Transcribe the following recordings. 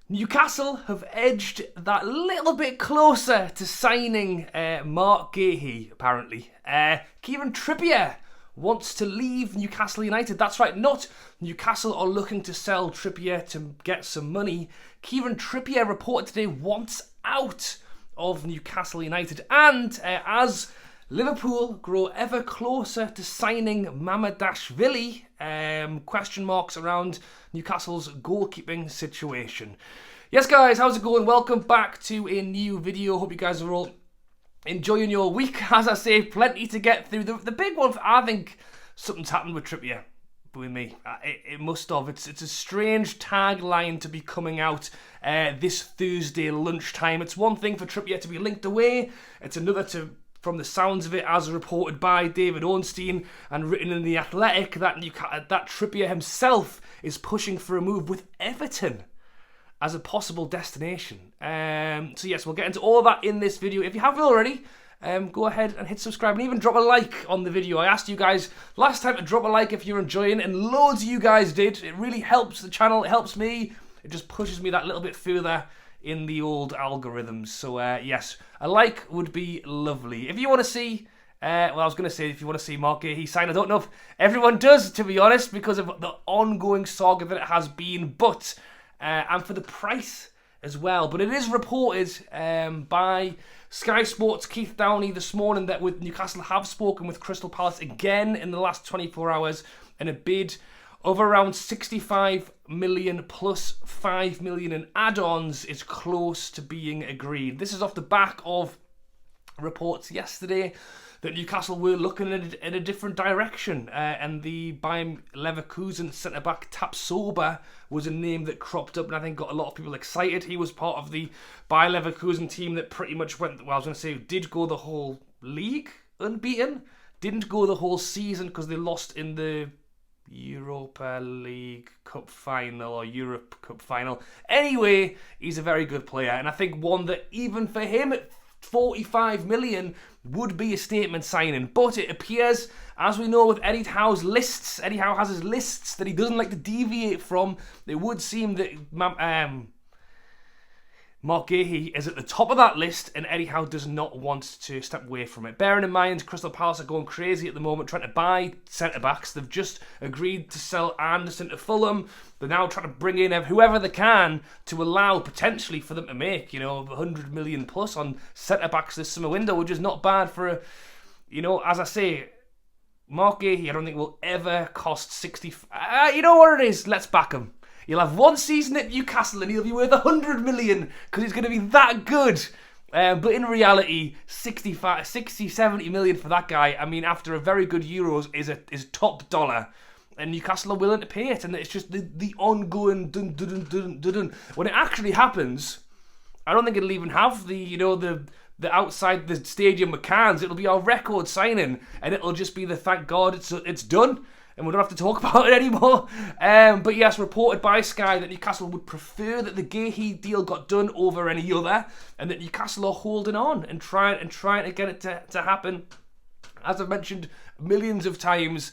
Newcastle have edged that little bit closer to signing Mark Gahey, apparently. Kieran Trippier wants to leave Newcastle United. That's right, not Newcastle are looking to sell Trippier to get some money. Kieran Trippier reported today wants out of Newcastle United. And as Liverpool grow ever closer to signing Mamadashvili, question marks around Newcastle's goalkeeping situation. Yes guys, how's it going? Welcome back to a new video. Hope you guys are all enjoying your week. As I say, plenty to get through. The big one, I think something's happened with Trippier. With me, it must have. It's a strange tagline to be coming out this Thursday lunchtime. It's one thing for Trippier to be linked away. It's another to, from the sounds of it, as reported by David Ornstein and written in The Athletic, that Trippier himself is pushing for a move with Everton as a possible destination. So yes, we'll get into all of that in this video. If you haven't already, go ahead and hit subscribe and even drop a like on the video. I asked you guys last time to drop a like if you're enjoying, and loads of you guys did. It really helps the channel, it helps me, it just pushes me that little bit further in the old algorithms. So yes, a like would be lovely. If you want to see, well, I was going to say if you want to see Mark Gahey sign, I don't know if everyone does, to be honest, because of the ongoing saga that it has been, but and for the price as well. But it is reported by Sky Sports' Keith Downey this morning that with Newcastle have spoken with Crystal Palace again in the last 24 hours, and a bid of around 65 million plus 5 million in add-ons is close to being agreed. This is off the back of reports yesterday that Newcastle were looking in a different direction, and the Bayer Leverkusen centre-back Tapsoba was a name that cropped up and I think got a lot of people excited. He was part of the Bayer Leverkusen team that pretty much went, well, I was going to say, did go the whole league unbeaten, didn't go the whole season because they lost in the Europa League Cup final or Europe Cup final. Anyway, he's a very good player, and I think one that even for him at 45 million would be a statement signing. But it appears, as we know with Eddie Howe's lists, Eddie Howe has his lists that he doesn't like to deviate from. It would seem that Mark Gahey is at the top of that list, and Eddie Howe does not want to step away from it. Bearing in mind, Crystal Palace are going crazy at the moment trying to buy centre-backs. They've just agreed to sell Anderson to Fulham. They're now trying to bring in whoever they can to allow potentially for them to make, 100 million plus on centre-backs this summer window, which is not bad for as I say, Mark Gahey I don't think will ever cost 60... you know what it is? Let's back him. He'll have one season at Newcastle and he'll be worth 100 million because he's going to be that good. But in reality, 60, 70 million for that guy, I mean, after a very good Euros, is top dollar. And Newcastle are willing to pay it. And it's just the ongoing dun dun dun dun dun. When it actually happens, I don't think it'll even have the outside the stadium with cans. It'll be our record signing. And it'll just be the thank God it's done. And we don't have to talk about it anymore. But yes, reported by Sky that Newcastle would prefer that the Gahey deal got done over any other, and that Newcastle are holding on and trying to get it to happen. As I've mentioned millions of times,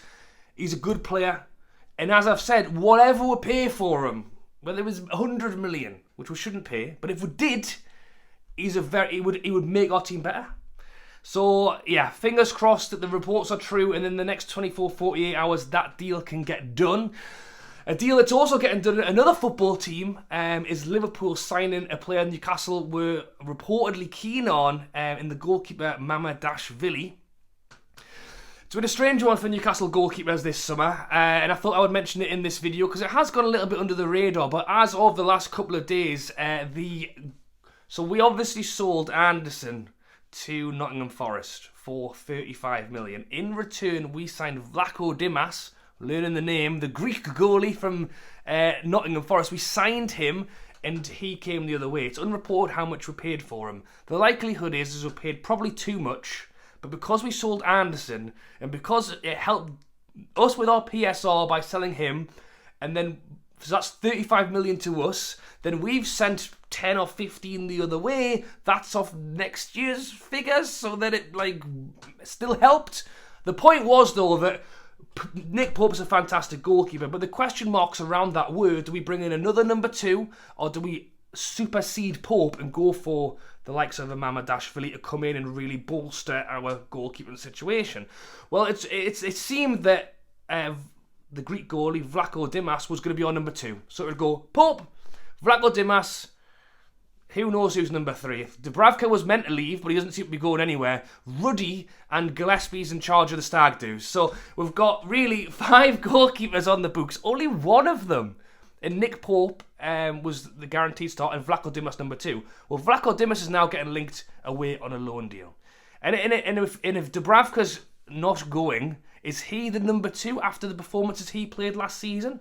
he's a good player, and as I've said, whatever we pay for him, whether it was 100 million, which we shouldn't pay, but if we did, he would make our team better. So, yeah, fingers crossed that the reports are true, and in the next 24, 48 hours, that deal can get done. A deal that's also getting done at another football team is Liverpool signing a player Newcastle were reportedly keen on in the goalkeeper Mamadashvili. It's been a strange one for Newcastle goalkeepers this summer, and I thought I would mention it in this video because it has gone a little bit under the radar, but as of the last couple of days, so we obviously sold Anderson to Nottingham Forest for 35 million. In return, we signed Vlaco Dimas, learning the name, the Greek goalie from Nottingham Forest. We signed him, and he came the other way. It's unreported how much we paid for him. The likelihood is we paid probably too much, but because we sold Anderson, and because it helped us with our PSR by selling him, and then so that's 35 million to us, then we've sent 10 or 15 the other way. That's off next year's figures, so that it still helped. The point was though that Nick Pope's a fantastic goalkeeper, but the question marks around that were, do we bring in another number 2, or do we supersede Pope and go for the likes of a Mamardashvili to come in and really bolster our goalkeeping situation? Well, it seemed that the Greek goalie Vlaco Dimas was going to be on number 2. So it would go Pope, Vlaco Dimas, who knows who's number 3. Dubravka was meant to leave, but he doesn't seem to be going anywhere. Ruddy and Gillespie's in charge of the Stag Do's. So we've got really 5 goalkeepers on the books. Only one of them, and Nick Pope, was the guaranteed start, and Vlaco Dimas number 2. Well, Vlaco Dimas is now getting linked away on a loan deal. And if Dubravka's not going, is he the number 2 after the performances he played last season?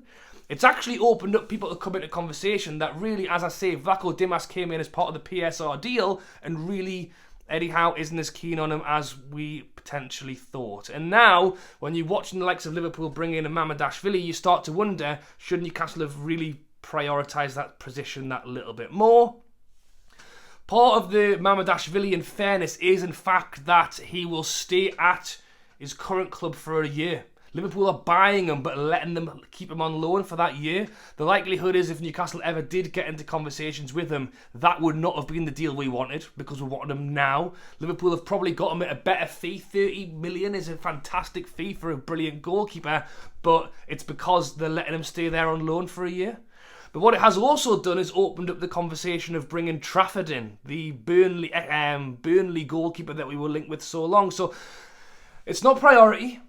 It's actually opened up people to come into conversation that really, as I say, Vlaco Dimas came in as part of the PSR deal and really Eddie Howe isn't as keen on him as we potentially thought. And now, when you're watching the likes of Liverpool bring in a Mamardashvili, you start to wonder, should Newcastle have really prioritised that position that little bit more? Part of the Mamardashvili, in fairness, is in fact that he will stay at his current club for a year. Liverpool are buying him but letting them keep him on loan for that year. The likelihood is if Newcastle ever did get into conversations with him, that would not have been the deal we wanted because we wanted him now. Liverpool have probably got him at a better fee. 30 million is a fantastic fee for a brilliant goalkeeper, but it's because they're letting him stay there on loan for a year. But what it has also done is opened up the conversation of bringing Trafford in, the Burnley goalkeeper that we were linked with so long. So it's not priority.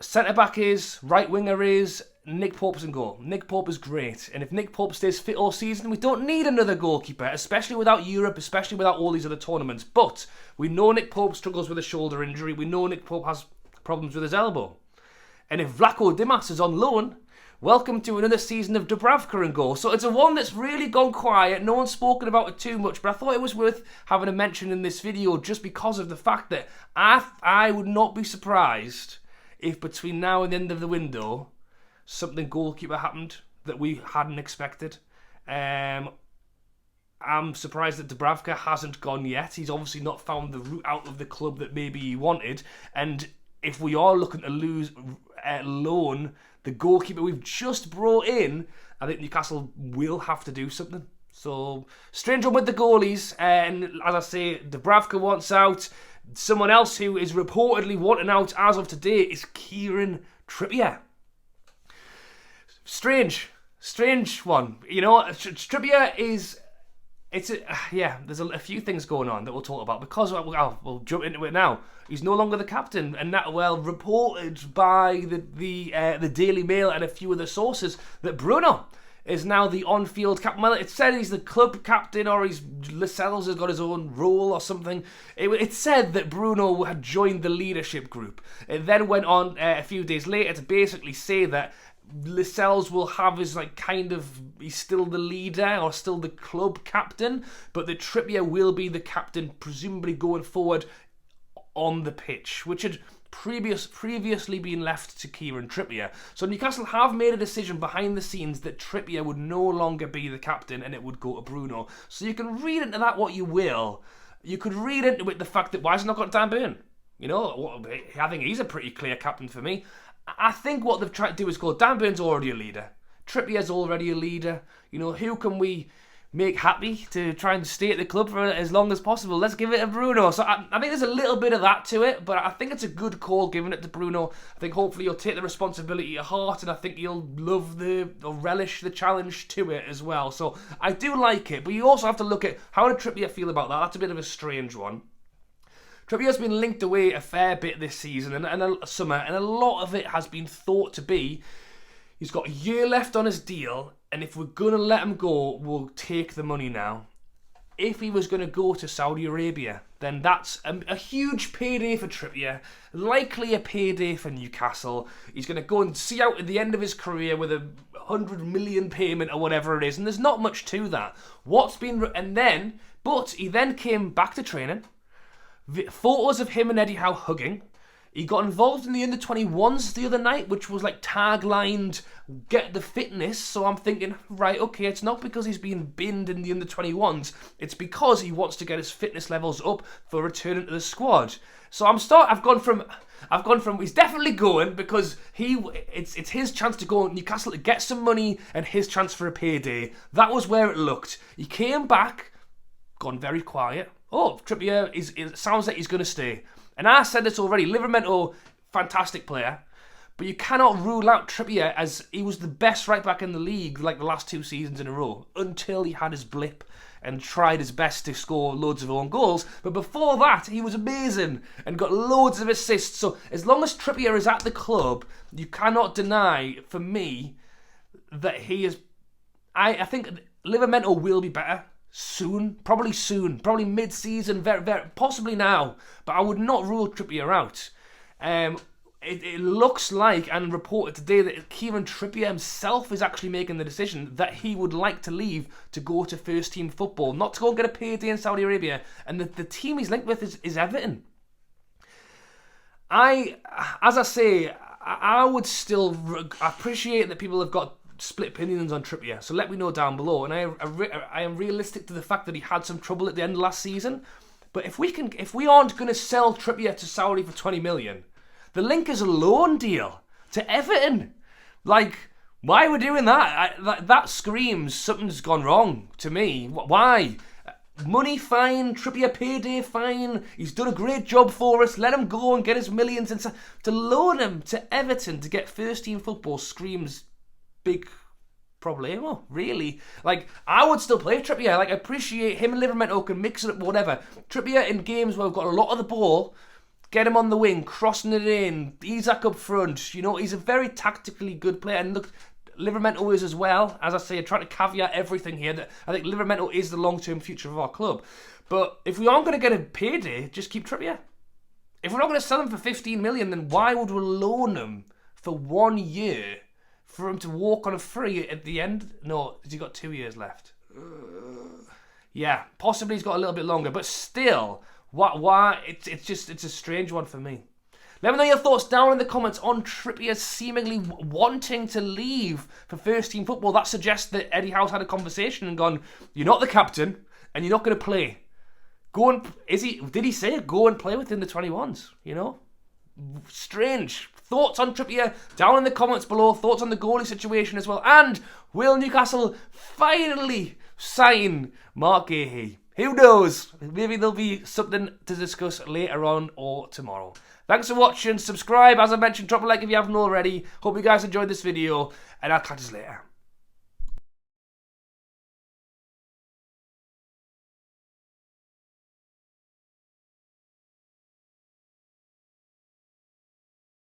Centre-back is, right winger is, Nick Pope's in goal. Nick Pope is great. And if Nick Pope stays fit all season, we don't need another goalkeeper, especially without Europe, especially without all these other tournaments. But we know Nick Pope struggles with a shoulder injury. We know Nick Pope has problems with his elbow. And if Vlaco Dimas is on loan, welcome to another season of Dubravka in goal. So it's a one that's really gone quiet. No one's spoken about it too much, but I thought it was worth having a mention in this video just because of the fact that I would not be surprised if between now and the end of the window something goalkeeper happened that we hadn't expected. I'm surprised that Dubravka hasn't gone yet. He's obviously not found the route out of the club that maybe he wanted. And if we are looking to lose loan the goalkeeper we've just brought in, I think Newcastle will have to do something. So, strange one with the goalies. And as I say, Dubravka wants out. Someone else who is reportedly wanting out as of today is Kieran Trippier. Strange one. You know, Trippier is... there's a few things going on that we'll talk about because we'll jump into it now. He's no longer the captain, and that reported by the Daily Mail and a few other sources that Bruno is now the on-field captain. Well, it said he's the club captain or Lascelles has got his own role or something. It said that Bruno had joined the leadership group. It then went on a few days later to basically say that Lascelles will have his he's still the leader or still the club captain, but that Trippier will be the captain, presumably going forward on the pitch, which had previously been left to Kieran Trippier. So Newcastle have made a decision behind the scenes that Trippier would no longer be the captain and it would go to Bruno. So you can read into that what you will. You could read into it the fact that why has he not got Dan Burn? You know, I think he's a pretty clear captain for me. I think what they've tried to do is go, Dan Burn's already a leader. Trippier's already a leader. You know, who can we make happy to try and stay at the club for as long as possible? Let's give it to Bruno. So I think there's a little bit of that to it, but I think it's a good call giving it to Bruno. I think hopefully he'll take the responsibility to heart, and I think he'll relish the challenge to it as well. So I do like it, but you also have to look at how did Trippier feel about that. That's a bit of a strange one. Trippier's been linked away a fair bit this season and a summer, and a lot of it has been thought to be he's got a year left on his deal, and if we're going to let him go, we'll take the money now. If he was going to go to Saudi Arabia, then that's a huge payday for Trippier, likely a payday for Newcastle. He's going to go and see out at the end of his career with a 100 million payment or whatever it is, and there's not much to that. But he then came back to training. Photos of him and Eddie Howe hugging. He got involved in the under-21s the other night, which was taglined, get the fitness. So I'm thinking, right, okay, it's not because he's being binned in the under-21s. It's because he wants to get his fitness levels up for returning to the squad. So I've gone from, I've gone from he's definitely going because it's his chance to go Newcastle to get some money and his chance for a payday. That was where it looked. He came back, gone very quiet. Oh, Trippier it sounds like he's going to stay. And I said this already. Livramento, fantastic player. But you cannot rule out Trippier as he was the best right back in the league like the last 2 seasons in a row until he had his blip and tried his best to score loads of own goals. But before that, he was amazing and got loads of assists. So as long as Trippier is at the club, you cannot deny, for me, that he is... I think Livramento will be better soon, probably mid-season, very, possibly now. But I would not rule Trippier out. It looks like, and reported today, that Kieran Trippier himself is actually making the decision that he would like to leave to go to first team football, not to go and get a payday in Saudi Arabia. And the team he's linked with is Everton. As I say, I would still appreciate that people have got split opinions on Trippier, so let me know down below. And I am realistic to the fact that he had some trouble at the end of last season. But if we aren't going to sell Trippier to Saudi for 20 million, the link is a loan deal to Everton. Like, why are we doing that? That screams something's gone wrong to me. Why? Money fine, Trippier payday fine. He's done a great job for us. Let him go and get his millions. And to loan him to Everton to get first team football screams big problemo, really. Like, I would still play Trippier. Like, I appreciate him and Livramento can mix it up, whatever. Trippier in games where we've got a lot of the ball, get him on the wing, crossing it in, Isak up front. You know, he's a very tactically good player. And look, Livramento is as well. As I say, I'm trying to caveat everything here. I think Livramento is the long-term future of our club. But if we aren't going to get a payday, just keep Trippier. If we're not going to sell him for 15 million, then why would we loan him for 1 year for him to walk on a free at the end? No, has he got 2 years left? Yeah, possibly he's got a little bit longer. But still... Why? It's a strange one for me. Let me know your thoughts down in the comments on Trippier seemingly wanting to leave for first team football. That suggests that Eddie Howe's had a conversation and gone, you're not the captain and you're not going to play. Did he say go and play within the 21s? You know? Strange. Thoughts on Trippier down in the comments below. Thoughts on the goalie situation as well. And will Newcastle finally sign Mark Gahey? Who knows? Maybe there'll be something to discuss later on or tomorrow. Thanks for watching. Subscribe, as I mentioned. Drop a like if you haven't already. Hope you guys enjoyed this video. And I'll catch you later.